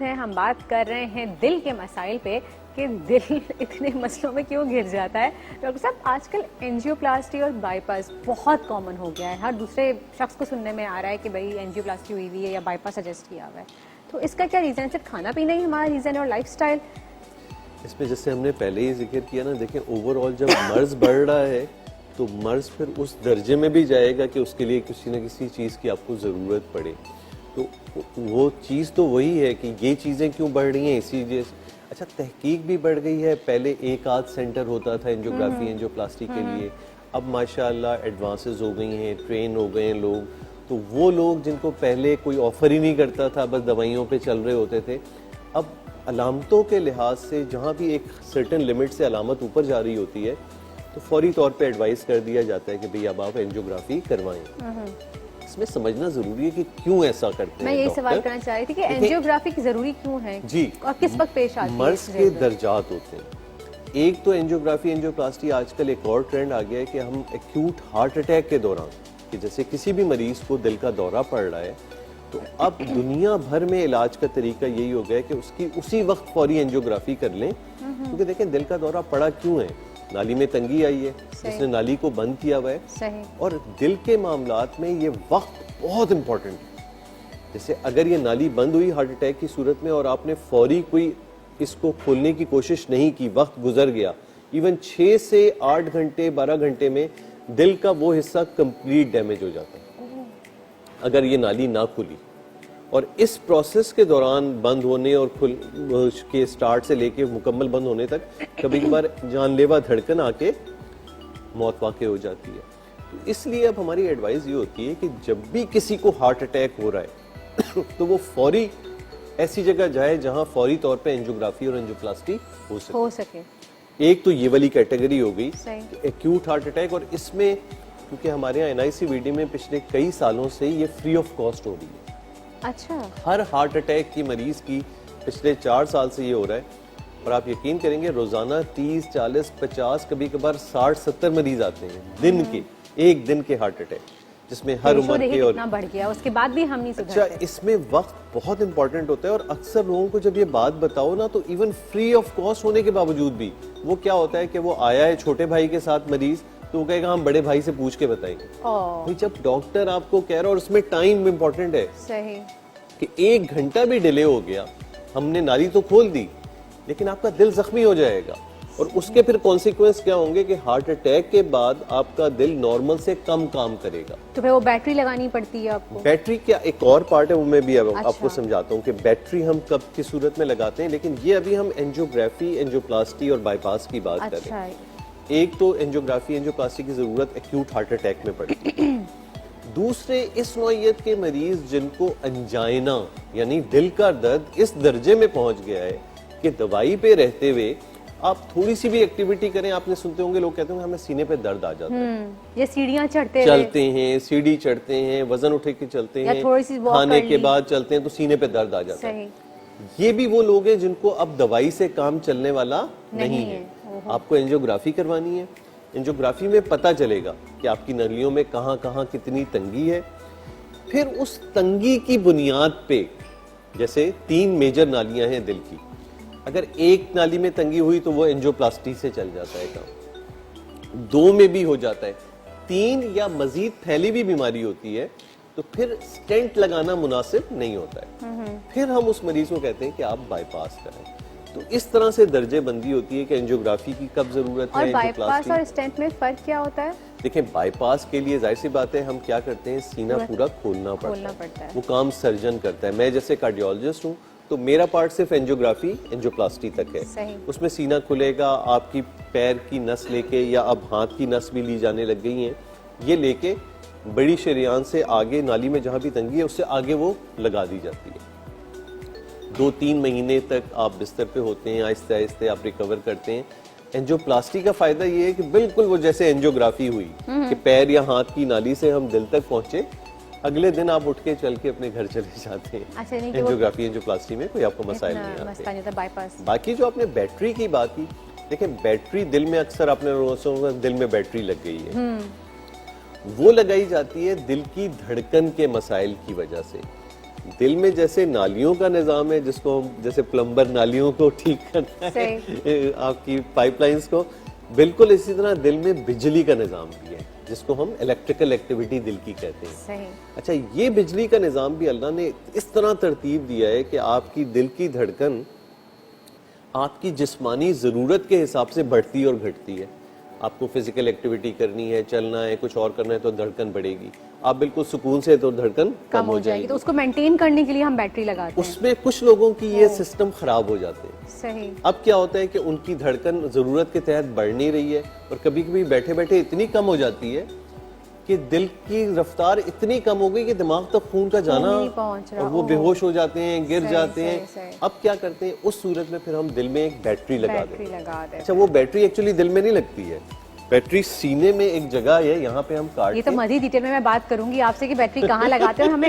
موجود ہیں. ہم بات کر رہے ہیں دل کے مسائل پہ کہ دل اتنے مسئلوں میں کیوں گر جاتا ہے. ڈاکٹر صاحب آج کل اینجیوپلاسٹی اور بائی پاس بہت کامن ہو گیا ہے. ہر دوسرے شخص کو سننے میں آ رہا ہے کہ بھائی اینجیوپلاسٹی ہوئی ہوئی ہے یا بائی پاس سجیسٹ کیا ہوا ہے. تو اس کا کیا ریزن ہے؟ صرف کھانا پینا ہی ہمارا ریزن ہے اور لائف اسٹائل؟ اس میں جیسے ہم نے پہلے ہی ذکر کیا نا, دیکھیں اوور آل جب مرض بڑھ رہا ہے تو مرض پھر اس درجے میں بھی جائے گا کہ اس کے لیے کسی نہ کسی چیز کی آپ کو ضرورت پڑے. تو وہ چیز تو وہی ہے کہ یہ چیزیں کیوں بڑھ رہی ہیں, اسی لیے. اچھا تحقیق بھی بڑھ گئی ہے. پہلے ایک آدھ سینٹر ہوتا تھا اینجیوگرافی اینجیوپلاسٹی کے لیے, اب ماشاءاللہ ایڈوانسز ہو گئی ہیں, ٹرین ہو گئے ہیں لوگ. تو وہ لوگ جن کو پہلے کوئی آفر ہی نہیں کرتا تھا, بس دوائیوں پہ چل رہے ہوتے تھے, اب علامتوں کے لحاظ سے جہاں بھی ایک سرٹن لمٹ سے علامت اوپر جا رہی ہوتی ہے تو فوری طور پہ ایڈوائز کر دیا جاتا ہے کہ بھئی اب آپ اینجیوگرافی کروائیں. اس میں سمجھنا ضروری ہے کہ کیوں ایسا کرتے ہیں. میں یہی سوال کرنا چاہ رہی تھی کہ اینجیوگرافی ضروری کیوں ہے جی, اور کس وقت پیش آتی ہے؟ مرض کے درجات ہوتے ہیں. ایک تو اینجیوگرافی اینجیوپلاسٹی آج کل ایک اور ٹرینڈ آ گیا ہے کہ ہم ایکیوٹ ہارٹ اٹیک کے دوران, کہ جیسے کسی بھی مریض کو دل کا دورہ پڑ رہا ہے, تو اب دنیا بھر میں علاج کا طریقہ یہی ہو گیا ہے کہ اس کی اسی وقت فوری اینجیوگرافی کر لیں. کیونکہ دیکھیں دل کا دورہ پڑا کیوں ہے, نالی میں تنگی آئی ہے, جس نے نالی کو بند کیا ہوا ہے. اور دل کے معاملات میں یہ وقت بہت امپورٹنٹ ہے. جیسے اگر یہ نالی بند ہوئی ہارٹ اٹیک کی صورت میں اور آپ نے فوری کوئی اس کو کھولنے کی کوشش نہیں کی, وقت گزر گیا, ایون 6 سے 8 گھنٹے 12 گھنٹے میں دل کا وہ حصہ کمپلیٹ ڈیمیج ہو جاتا ہے اگر یہ نالی نہ کھلی. اور اس پروسیس کے دوران بند ہونے اور کھل کے سٹارٹ سے لے کے مکمل بند ہونے تک کبھی کبھار جان لیوا دھڑکن آ کے موت واقع ہو جاتی ہے. تو اس لیے اب ہماری ایڈوائز یہ ہوتی ہے کہ جب بھی کسی کو ہارٹ اٹیک ہو رہا ہے تو وہ فوری ایسی جگہ جائے جہاں فوری طور پہ اینجیوگرافی اور اینجیوپلاسٹی ہو سکے. ایک تو یہ والی کیٹیگری ہو گئی ایکیوٹ ہارٹ اٹیک, اور اس میں کیونکہ ہمارے یہاں NICVD میں پچھلے کئی سالوں سے یہ فری آف کاسٹ ہو رہی ہے. اچھا, ہر ہارٹ اٹیک کی مریض کی پچھلے 4 سال سے یہ ہو رہا ہے, اور آپ یقین کریں گے روزانہ 30 40 50 کبھی کبھار 60 70 مریض آتے ہیں دن کے, ایک دن کے ہارٹ اٹیک, جس میں ہر عمر کے. اور بڑھ گیا اس کے بعد بھی ہم نہیں سدھرتے. اچھا اس میں وقت بہت امپورٹنٹ ہوتا ہے, اور اکثر لوگوں کو جب یہ بات بتاؤ نا تو ایون فری آف کاسٹ ہونے کے باوجود بھی وہ کیا ہوتا ہے کہ وہ آیا ہے چھوٹے بھائی کے ساتھ مریض, تو وہ کہے گا ہم بڑے بھائی سے پوچھ کے بتائیں گے. جب ڈاکٹر آپ کو کہہ رہا ہے, اور اس میں ٹائم امپورٹنٹ ہے صحیح کہ 1 گھنٹہ بھی ڈیلے ہو گیا, ہم نے نالی تو کھول دی لیکن آپ کا دل زخمی ہو جائے گا, اور اس کے پھر کانسیکوینس کیا ہوں گے کہ ہارٹ اٹیک کے بعد آپ کا دل نارمل سے کم کام کرے گا. تو پھر وہ بیٹری لگانی پڑتی ہے آپ کو. بیٹری کیا ایک اور پارٹ ہے, وہ میں بھی آپ کو سمجھاتا ہوں کہ بیٹری ہم کب کی صورت میں لگاتے ہیں, لیکن یہ ابھی ہم اینجیوگرافی اینجیوپلاسٹی اور بائی پاس کی بات کر رہے ہیں. ایک تو اینجیوگرافی اینجیوپلاسٹی کی ضرورت ایکیوٹ ہارٹ اٹیک میں پڑتی ہے. دوسرے اس نوعیت کے مریض جن کو انجائنا یعنی دل کا درد اس درجے میں پہنچ گیا ہے کہ دوائی پہ رہتے ہوئے آپ تھوڑی سی بھی ایکٹیویٹی کریں, آپ نے سنتے ہوں گے لوگ کہتے ہیں ہمیں سینے پہ درد آ جاتا ہے, یہ سیڑھیاں چلتے ہیں, سیڑھی چڑھتے ہیں, وزن اٹھے کے چلتے ہیں, کھانے کے بعد چلتے ہیں تو سینے پہ درد آ جاتا ہے. یہ بھی وہ لوگ ہیں جن کو اب دوائی سے کام چلنے والا نہیں ہے. آپ کو اینجیوگرافی کروانی ہے. اینجیوگرافی میں پتہ چلے گا کہ آپ کی نالیوں میں کہاں کہاں کتنی تنگی ہے. پھر اس تنگی کی بنیاد پہ, جیسے 3 میجر نالیاں ہیں دل کی, اگر ایک نالی میں تنگی ہوئی تو وہ اینجیوپلاسٹی سے چل جاتا ہے کام, 2 میں بھی ہو جاتا ہے, 3 یا مزید پھیلی بھی بیماری ہوتی ہے تو پھر سٹینٹ لگانا مناسب نہیں ہوتا ہے. پھر ہم اس مریض کو کہتے ہیں کہ آپ بائی پاس کریں. تو اس طرح سے درجے بندی ہوتی ہے کہ اینجیوگرافی کی کب ضرورت ہے. اور بائی پاس اور سٹینٹ میں فرق کیا ہوتا ہے؟ دیکھیں بائی پاس کے لیے ظاہر سی بات ہے ہم کیا کرتے ہیں, سینہ پورا کھولنا پڑتا ہے, وہ کام سرجن کرتا ہے. میں جیسے کارڈیولوجسٹ ہوں تو میرا پارٹ صرف اینجیوگرافی اینجیوپلاسٹی تک ہے. اس میں سینہ کھلے گا, آپ کی پیر کی نس لے کے, یا اب ہاتھ کی نس بھی لی جانے لگ گئی ہیں, یہ لے کے بڑی شریان سے آگے نالی میں جہاں بھی تنگی ہے اس سے آگے وہ لگا دی جاتی ہے. 2-3 مہینے تک آپ بستر پہ ہوتے ہیں, آہستہ آہستہ آپ ریکور کرتے ہیں. اینجیوپلاسٹی کا فائدہ یہ ہے کہ بالکل وہ جیسے اینجیوگرافی ہوئی کہ پیر یا ہاتھ کی نالی سے ہم دل تک پہنچے, اگلے دن آپ اٹھ کے چل کے اپنے گھر چلے جاتے ہیں. اینجیوگرافی اینجیوپلاسٹی میں کوئی آپ کو مسائل نہیں آتے. باقی جو آپ نے بیٹری کی بات کی, دیکھیں بیٹری دل میں اکثر آپ نے دل میں بیٹری لگ گئی ہے, وہ لگائی جاتی ہے دل کی دھڑکن کے مسائل کی وجہ سے. دل میں جیسے نالیوں کا نظام ہے، جس کو ہم جیسے پلمبر نالیوں کو ٹھیک کرتا ہے آپ کی پائپ لائنز کو، بالکل اسی طرح دل میں بجلی کا نظام بھی ہے جس کو ہم الیکٹریکل ایکٹیویٹی دل کی کہتے ہیں. صحیح. اچھا، یہ بجلی کا نظام بھی اللہ نے اس طرح ترتیب دیا ہے کہ آپ کی دل کی دھڑکن آپ کی جسمانی ضرورت کے حساب سے بڑھتی اور گھٹتی ہے. آپ کو فزیکل ایکٹیویٹی کرنی ہے، چلنا ہے، کچھ اور کرنا ہے تو دھڑکن بڑھے گی. آپ بالکل سکون سے تو دھڑکن کم ہو جائے گی. تو اس کو مینٹین کرنے کے لیے ہم بیٹری لگاتے ہیں. اس میں کچھ لوگوں کی یہ سسٹم خراب ہو جاتے ہیں. صحیح. اب کیا ہوتا ہے کہ ان کی دھڑکن ضرورت کے تحت بڑھ نہیں رہی ہے، اور کبھی کبھی بیٹھے بیٹھے اتنی کم ہو جاتی ہے کہ دل کی رفتار اتنی کم ہو گئی کہ دماغ تک خون کا جانا، اور وہ بے ہوش ہو جاتے ہیں، گر جاتے ہیں. اب کیا کرتے ہیں اس صورت میں پھر ہم دل میں ایک بیٹری لگا دیتے ہیں. اچھا، وہ بیٹری ایکچولی دل میں نہیں لگتی ہے، بیٹری سینے میں ایک جگہ ہے، یہاں پہ ہم کاٹ یہ تو مزید ڈیٹیل میں بات کروں گی آپ سے کہ بیٹری کہاں لگاتے ہیں اور ہمیں